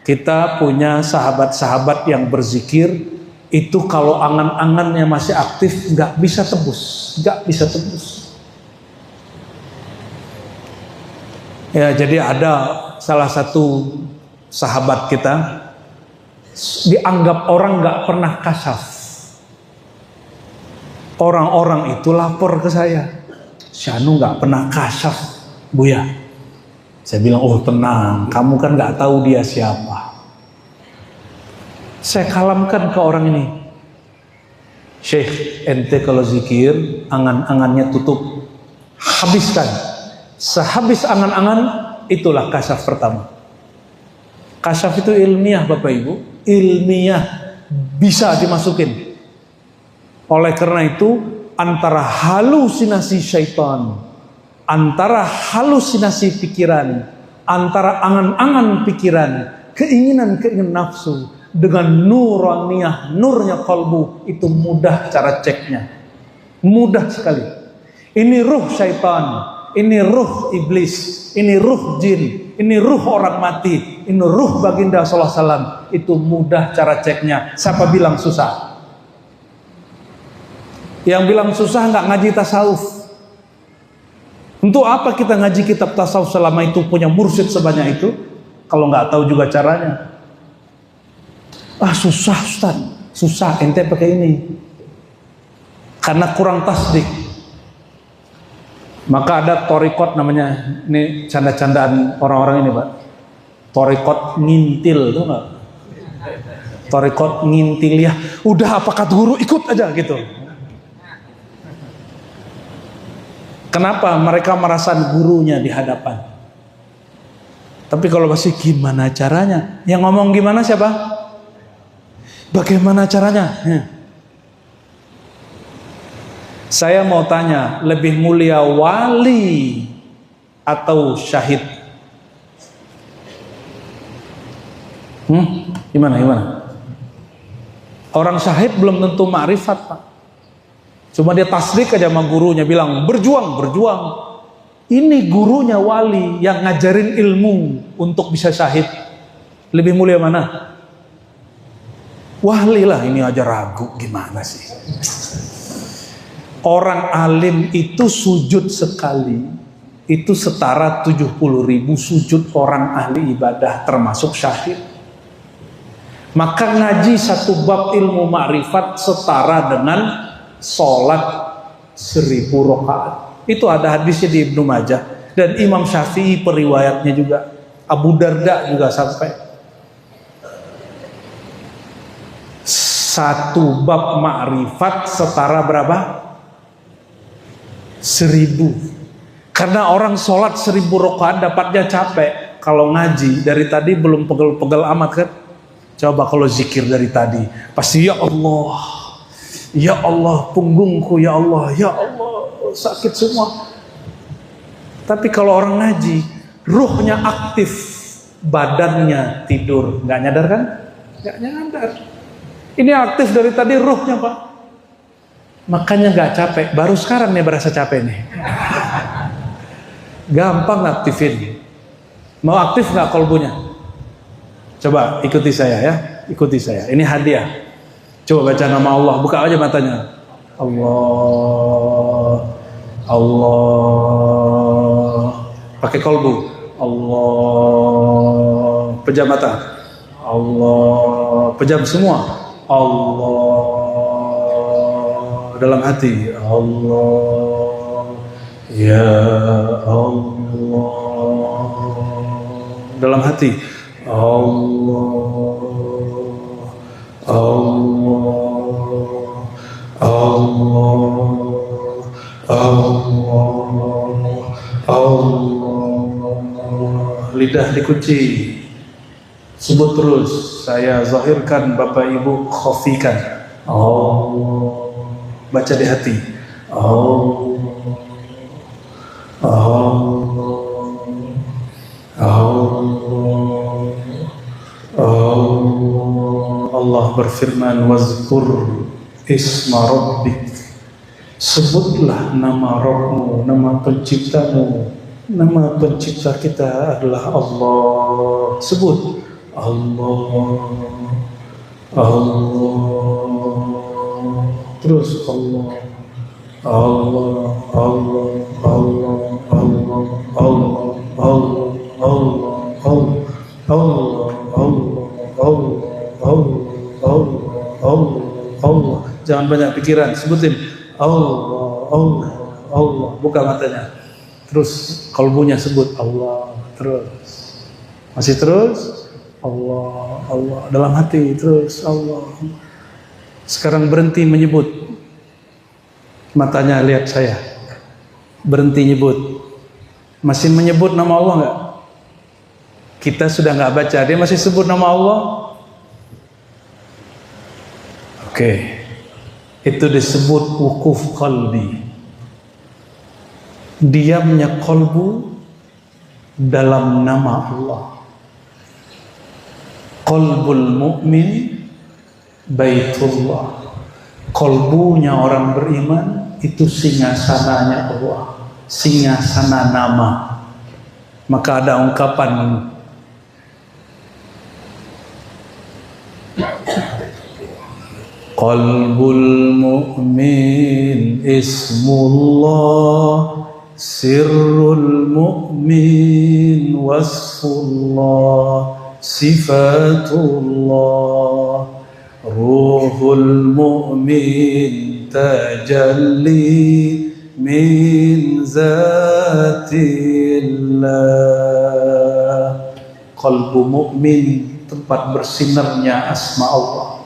Kita punya sahabat-sahabat yang berzikir, itu kalau angan-angannya masih aktif nggak bisa tembus, nggak bisa tembus. Ya, jadi ada salah satu sahabat kita dianggap orang nggak pernah kasyaf. Orang-orang itu lapor ke saya, Syanu nggak pernah kasyaf, Buya. Saya bilang, oh tenang, kamu kan nggak tahu dia siapa. Saya kalamkan ke orang ini, Syekh, ente kalau zikir, angan-angannya tutup, habiskan. Sehabis angan-angan, itulah kasyaf pertama. Kasyaf itu ilmiah Bapak Ibu, ilmiah, bisa dimasukin. Oleh karena itu, antara halusinasi syaitan, antara halusinasi pikiran, antara angan-angan pikiran, keinginan-keinginan nafsu, dengan nuraniyah, nurnya kalbu, itu mudah cara ceknya. Mudah sekali. Ini ruh syaitan, ini ruh iblis, ini ruh jin, ini ruh orang mati, ini ruh baginda sallallahu alaihi wasallam. Itu mudah cara ceknya. Siapa bilang susah? Yang bilang susah nggak ngaji tasawuf. Untuk apa kita ngaji kitab tasawuf selama itu punya mursyid sebanyak itu, kalau nggak tahu juga caranya? Ah susah Ustaz, susah ente pakai ini. Karena kurang tasdik. Maka ada torikot namanya, ini canda-candaan orang-orang ini Pak. Torikot ngintil, tuh nggak? Torikot ngintil ya. Udah apa kata guru ikut aja gitu. Kenapa? Mereka merasa gurunya di hadapan. Tapi kalau masih gimana caranya? Yang ngomong gimana siapa? Bagaimana caranya? Saya mau tanya, lebih mulia wali atau syahid? Gimana? Orang syahid belum tentu ma'rifat Pak. Cuma dia tasdik aja sama gurunya, bilang berjuang. Ini gurunya wali yang ngajarin ilmu untuk bisa syahid. Lebih mulia mana? Wali lah, ini aja ragu gimana sih? Orang alim itu sujud sekali, itu setara 70.000 sujud orang ahli ibadah termasuk syahid. Maka ngaji satu bab ilmu ma'rifat setara dengan sholat 1000 rakaat. Itu ada hadisnya di Ibnu Majah, dan Imam Syafi'i periwayatnya juga, Abu Darda juga sampai. Satu bab ma'rifat setara berapa? 1000. Karena orang sholat 1000 rakaat dapatnya capek. Kalau ngaji dari tadi belum pegel-pegel amat kan? Coba kalau zikir dari tadi, pasti ya Allah, ya Allah punggungku, ya Allah sakit semua. Tapi kalau orang ngaji, ruhnya aktif, badannya tidur, nggak nyadar kan? Nggak nyadar. Ini aktif dari tadi ruhnya Pak. Makanya nggak capek. Baru sekarang nih berasa capek nih. Gampang aktifin. Mau aktif nggak kolbunya? Coba ikuti saya ya. Ikuti saya. Ini hadiah. Coba baca nama Allah. Buka aja matanya. Allah. Pakai kolbu. Allah. Pejam mata. Allah. Pejam semua. Allah. Dalam hati. Allah. Ya Allah. Dalam hati. Allah. Allah. Allah. Allah. Allah. lidah dikunci. Sebut terus, saya zahirkan, Bapak Ibu khafikan. Allah. Baca di hati. Allah. Allah. Allah. Allah berfirman, wazkur isma rabbik. Sebutlah nama Rabbmu, nama penciptamu. Nama pencipta kita adalah Allah. Sebut Allah. Allah. Terus Allah. Allah. Allah. Allah. Allah. Allah. Allah. Allah. Allah. Allah. Allah. Allah. Allah. Allah. Allah. Jangan banyak pikiran, sebutin Allah, Allah, Allah. Buka matanya. Terus kalbunya sebut Allah. Terus. Masih terus? Allah, Allah. Dalam hati terus Allah. Sekarang berhenti menyebut. Matanya lihat saya. Berhenti nyebut. Masih menyebut nama Allah enggak? Kita sudah enggak baca, dia masih sebut nama Allah. Oke. Itu disebut wukuf qalbi. Diamnya qalbu dalam nama Allah. Qalbul mu'min baitullah. Qalbunya orang beriman itu singgasananya Allah, singgasana nama. Maka ada ungkapan Qalbul mu'min ismullah, sirrul mu'min wasfullah, sifatullah, ruhul mu'min tajalli min zatillah. Qalbu mu'min tempat bersinarnya asma Allah.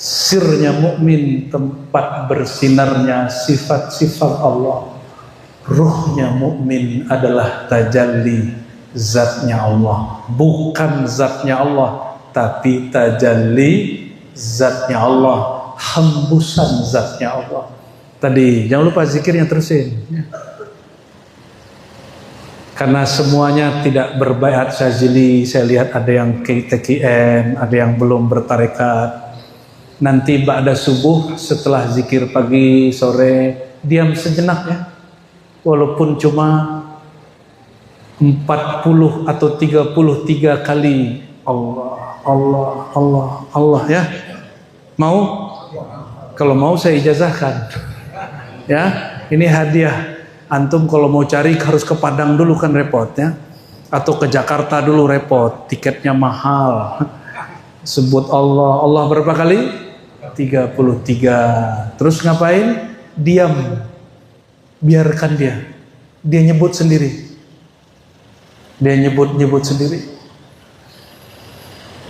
Sirnya mukmin tempat bersinarnya sifat-sifat Allah. Ruhnya mukmin adalah tajalli zatnya Allah, bukan zatnya Allah, tapi tajalli zatnya Allah, hembusan zatnya Allah. Tadi jangan lupa zikirnya terusin. Karena semuanya tidak berbaiat syazili. Saya lihat ada yang KTKN, ada yang belum bertarekat. Nanti ba'da subuh setelah zikir pagi, sore, diam sejenak ya. Walaupun cuma 40 atau 33 kali Allah, Allah, Allah, Allah ya. Mau? Kalau mau saya ijazahkan. Ya, ini hadiah. Antum kalau mau cari harus ke Padang dulu kan repot ya. Atau ke Jakarta dulu repot, tiketnya mahal. Sebut Allah, Allah berapa kali? 33. Terus ngapain? Diam. Biarkan dia. Dia nyebut sendiri. Dia nyebut sendiri.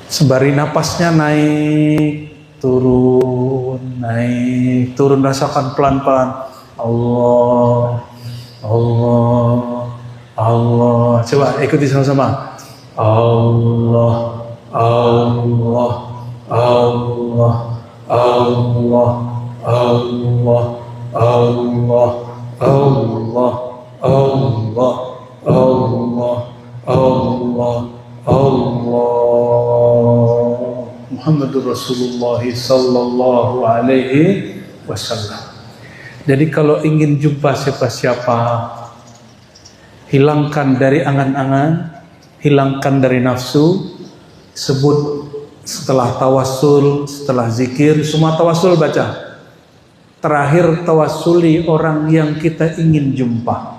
Sembari napasnya naik, turun, naik, turun, rasakan pelan-pelan. Allah, Allah, Allah. Coba ikuti sama-sama. Allah, Allah, Allah. Allah, Allah, Allah, Allah, Allah, Allah, Allah, Allah. Muhammadur Rasulullah sallallahu alaihi wasallam. Jadi kalau ingin jumpa siapa-siapa, hilangkan dari angan-angan, hilangkan dari nafsu, sebut setelah tawassul, setelah zikir, semua tawassul baca. Terakhir tawassuli orang yang kita ingin jumpa.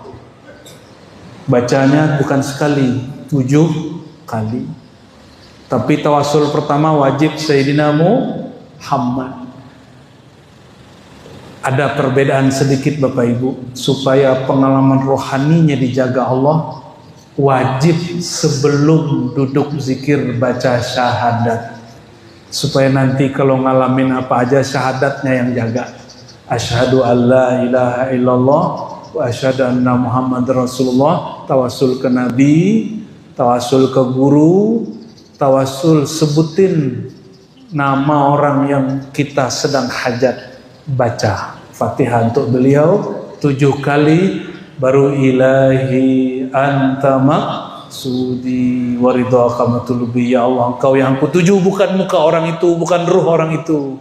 Bacanya bukan sekali, 7 kali. Tapi tawassul pertama wajib Sayyidina Muhammad. Ada perbedaan sedikit Bapak Ibu, supaya pengalaman rohaninya dijaga Allah. Wajib sebelum duduk zikir baca syahadat, supaya nanti kalau ngalamin apa aja syahadatnya yang jaga. Asyhadu alla ilaha illallah wa asyhadu anna Muhammad Rasulullah. Tawasul ke Nabi, tawasul ke guru, tawasul sebutin nama orang yang kita sedang hajat, baca Fatihah untuk beliau 7 kali, baru ilahi anta maqsudi waridhaka matlubi. Ya Allah, engkau yang aku tuju, bukan muka orang itu, bukan ruh orang itu.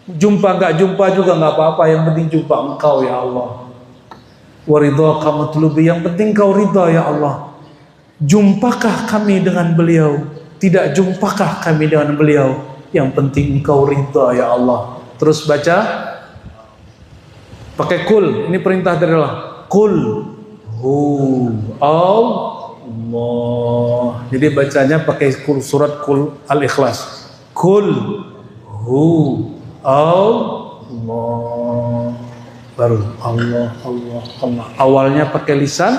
Jumpa nggak jumpa juga nggak apa-apa, yang penting jumpa engkau ya Allah. Waridhaka matlubi, yang penting kau ridha ya Allah. Jumpakah kami dengan beliau, tidak jumpakah kami dengan beliau, yang penting engkau ridha ya Allah. Terus baca pakai kul, ini perintah dari Allah. Kul hu Allah. Jadi bacanya pakai surat kul al-ikhlas. Kul hu Allah. Baru Allah, Allah, Allah. Awalnya pakai lisan,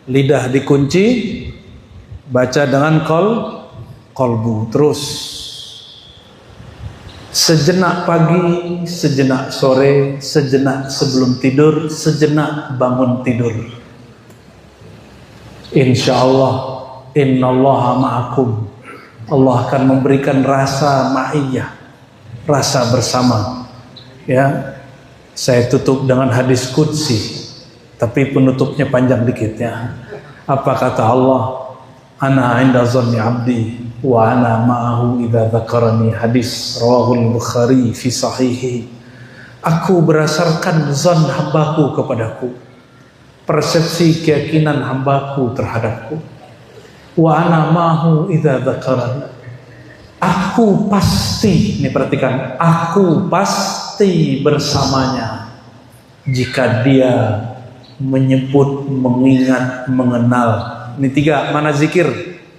lidah dikunci, baca dengan kolbu. Terus sejenak pagi, sejenak sore, sejenak sebelum tidur, sejenak bangun tidur. Insya Allah, innallaha ma'akum. Allah akan memberikan rasa ma'iyah, rasa bersama. Ya, saya tutup dengan hadis qudsi, tapi penutupnya panjang dikit ya. Apa kata Allah? Ana 'inda dhanni 'abdi wa ana ma'ahu idza dzakarani. Hadis rawahul Bukhari fi sahihi. Aku berdasarkan zon hambaku kepadaku, persepsi keyakinan hambaku terhadapku. Wa ana ma'ahu idza dzakarani. Aku pasti, ini perhatikan, aku pasti bersamanya jika dia menyebut, mengingat, mengenal. Ini 3, mana zikir?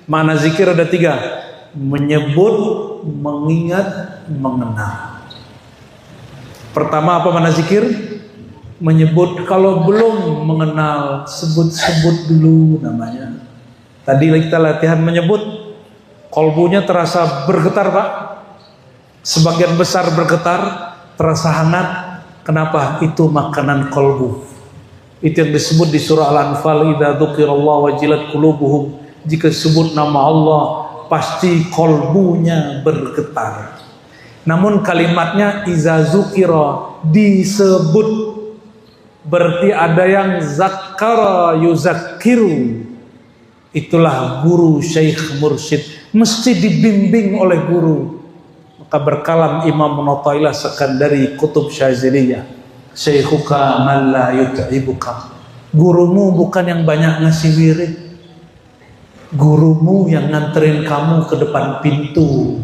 Mana zikir ada 3. Menyebut, mengingat, mengenal. Pertama apa mana zikir? Menyebut. Kalau belum mengenal, sebut-sebut dulu namanya. Tadi kita latihan menyebut, kolbunya terasa bergetar Pak. Sebagian besar bergetar, terasa hangat. Kenapa? Itu makanan kolbu. Itu yang disebut di surah Al-Anfal, idza dzukirallahu wajilat qulubuhum. Jika sebut nama Allah, pasti kolbunya bergetar. Namun kalimatnya iza dzukira, disebut, berarti ada yang zakkara yuzakkiru. Itulah guru, syekh, mursyid, mesti dibimbing oleh guru. Maka berkalam Imam Mu'ta'ilah Sekandari Kutub Syaziliyah, syekhuka man la yut'ibuka. Gurumu bukan yang banyak ngasih wirid, gurumu yang nganterin kamu ke depan pintu,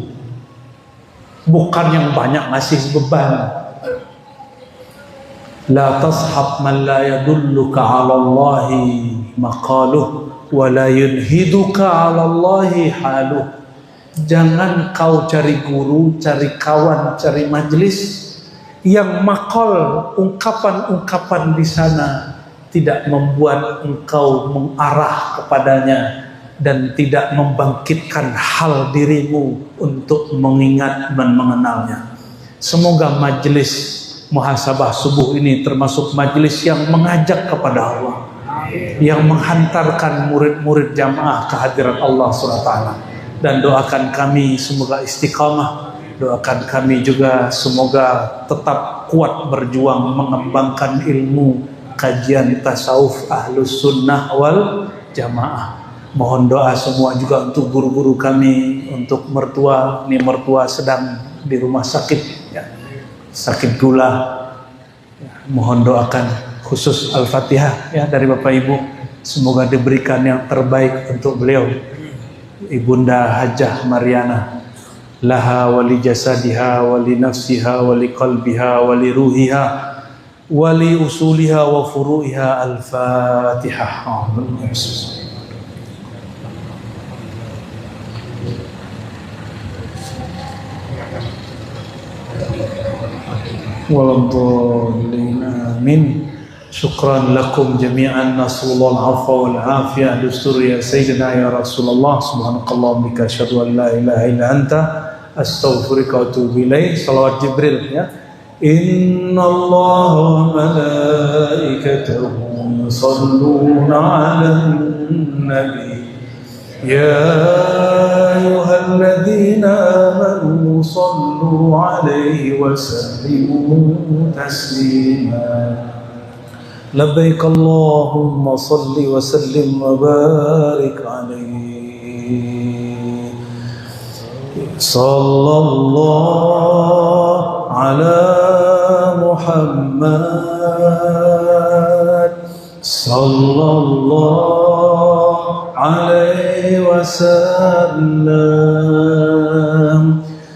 bukan yang banyak ngasih beban. La tashab man la yadulluka 'ala Allahi maqaluh wa la yunhiduka 'ala Allahi haluh. Jangan kau cari guru, cari kawan, cari majelis yang makal ungkapan-ungkapan di sana tidak membuat engkau mengarah kepadanya dan tidak membangkitkan hal dirimu untuk mengingat dan mengenalnya. Semoga majelis muhasabah subuh ini termasuk majelis yang mengajak kepada Allah, yang menghantarkan murid-murid jamaah ke hadirat Allah SWT. Dan doakan kami semoga istiqamah. Doakan kami juga semoga tetap kuat berjuang mengembangkan ilmu kajian tasawuf Ahlus Sunnah wal Jamaah. Mohon doa semua juga untuk guru-guru kami, untuk mertua. Ini mertua sedang di rumah sakit ya, sakit gula ya, mohon doakan khusus Al-Fatihah ya dari Bapak Ibu, semoga diberikan yang terbaik untuk beliau. Ibunda Hajah Mariana, laha wali jasadiha wali nafsiha wali qalbiha wali ruhiha wali usuliha wa furu'iha. Al-Fatihah. Waladhdallin. Amin. Syukran lakum jami'an, nasallallahu al-'afwa wal 'afiyah. Dustur ya sayyidina ya Rasulullah. Subhanakallahumma bika asyhadu an la ilaha illa anta astaghfiruka wa atubu ilaik. Salawat Jibril ya. Innallaha wa malaikatahu yusholluna 'alan nabi يا أيها الذين آمنوا صلوا عليه وسلموا تسليما لبيك اللهم صل وسلم وبارك عليه صلى الله على محمد صلى الله عليه وسلم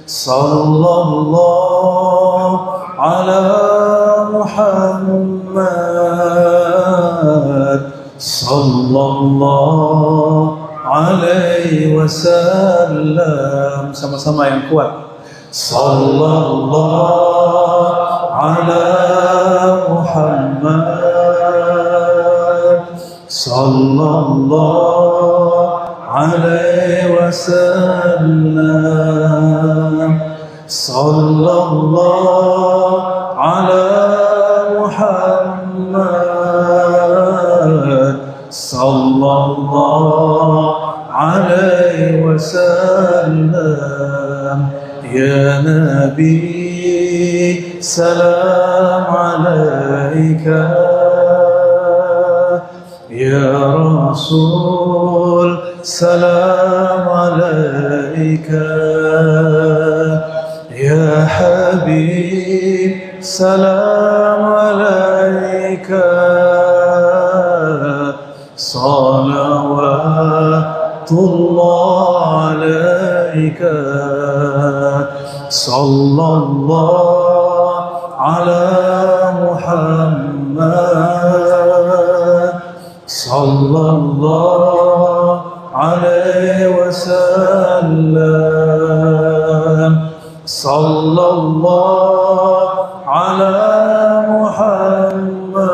صلى الله على محمد صلى الله عليه wasallam. Sama-sama yang kuat. Sallallahu ala Muhammad sallallahu alaihi wasallam. Sallallahu ala Muhammad sallallahu alaihi wasallam. Ya Nabi salam alaika, Ya Rasul salam alaika, Ya Habib salam alaika, salawatullah alaika, sallallahu ala Muhammad sallallahu alaihi wasallam. Sallallahu ala Muhammad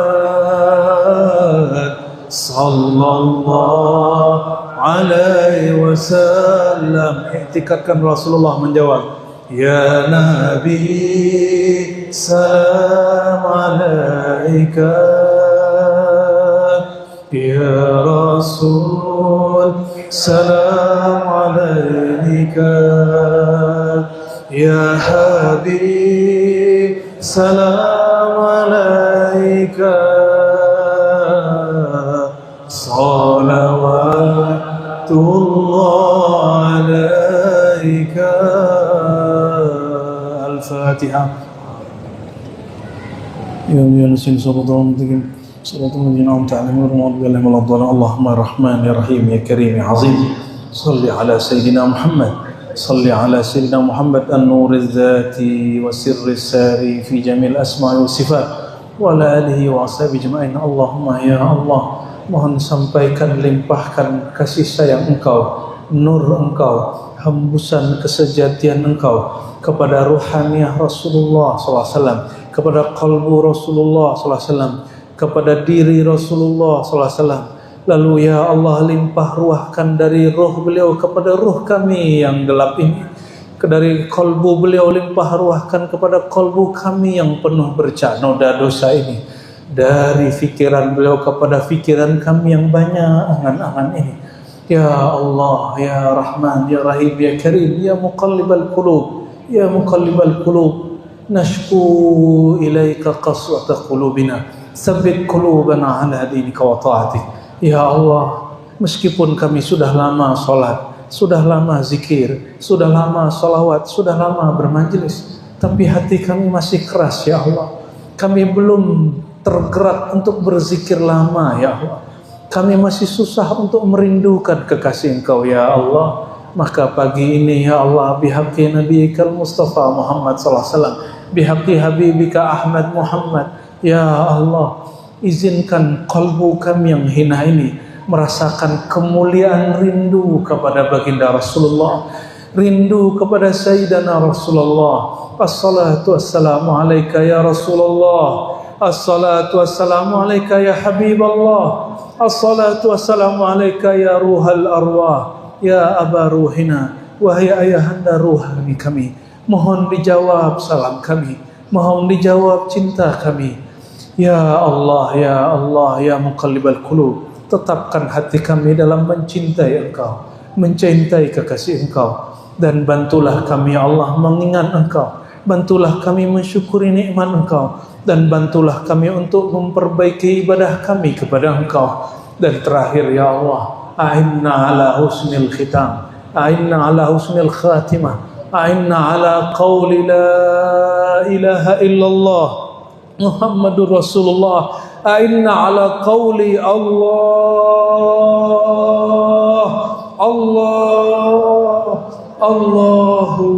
sallallahu alaihi wasallam. Iktikadkan Rasulullah menjawab, Ya Nabi salam alaika, Ya Rasul salam alaika, Ya Habib salam alaika, salawatullah alaika. Al-Fatihah. Ya Nabi sallallahu alaihi wasallam. صراط الذين أنعمت عليهم غير المغضوب عليهم ولا الضالين. اللهم الرحمن يا رحيم يا كريم يا عظيم صل على سيدنا محمد صل على سيدنا محمد النور الذاتي وسر الساري في جميع الأسماء والصفات وعلى آله وأصحابه أجمعين. اللهم ya Allah, mohon sampaikan limpahkan kasih sayang Engkau, nur Engkau, hembusan kesejatian Engkau kepada ruhaniyah Rasulullah SAW, kepada qalbu Rasulullah SAW, kepada diri Rasulullah SAW. Lalu ya Allah, limpah ruahkan dari roh beliau kepada roh kami yang gelap ini. Dari kalbu beliau limpah ruahkan kepada kalbu kami yang penuh bercak noda dosa ini. Dari fikiran beliau kepada fikiran kami yang banyak angan-angan ini. Ya Allah, ya Rahman, ya Rahim, ya Karim, ya Muqallibal Qulub, ya Muqallibal Qulub, nashku ilaika qaswata qulubina, Sabbit qulubana ala dinika wa ta'atik. Ya Allah, meskipun kami sudah lama sholat, sudah lama zikir, sudah lama sholawat, sudah lama bermajlis, tapi hati kami masih keras ya Allah. Kami belum tergerak untuk berzikir lama ya Allah. Kami masih susah untuk merindukan kekasih Engkau ya Allah. Maka pagi ini ya Allah, bihaqqi nabiyikal Mustafa Muhammad sallallahu alaihi wasallam, bihaqqi habibika Ahmad Muhammad, ya Allah, izinkan kalbu kami yang hina ini merasakan kemuliaan rindu kepada baginda Rasulullah, rindu kepada Sayyidina Rasulullah. Assalatu wassalamu alaika ya Rasulullah, assalatu wassalamu alaika ya Habiballah, assalatu wassalamu alaika ya ruhal arwah, ya aba ruhina, wahai ayahanda ruhani kami. Mohon dijawab salam kami, mohon dijawab cinta kami. Ya Allah, ya Allah, ya Muqallibal Qulub, tetapkan hati kami dalam mencintai Engkau, mencintai kekasih Engkau, dan bantulah kami ya Allah mengingat Engkau, bantulah kami mensyukuri nikmat Engkau, dan bantulah kami untuk memperbaiki ibadah kami kepada Engkau. Dan terakhir ya Allah, a'inna ala husnil khitam, a'inna ala husnil khatimah, a'inna ala qawli la ilaha illallah Muhammadur Rasulullah, a'inna ala qawli Allah Allahu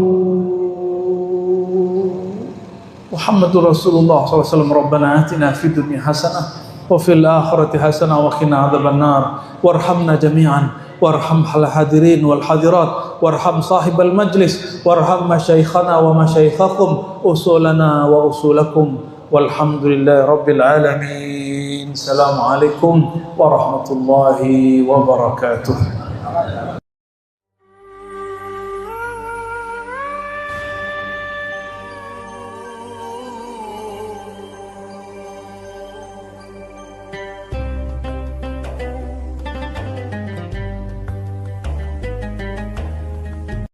Muhammadur Rasulullah SAW. Rabbana atina fid dunya hasanah wa fil akhirati hasanah wa qina adzabannar warhamna jami'an warham hadirin wal hadirat warham sahibal majlis warham masyayikhana wa masyaikhakum usulana wa usulakum walhamdulillahi rabbil alamin. Assalamualaikum warahmatullahi wabarakatuh.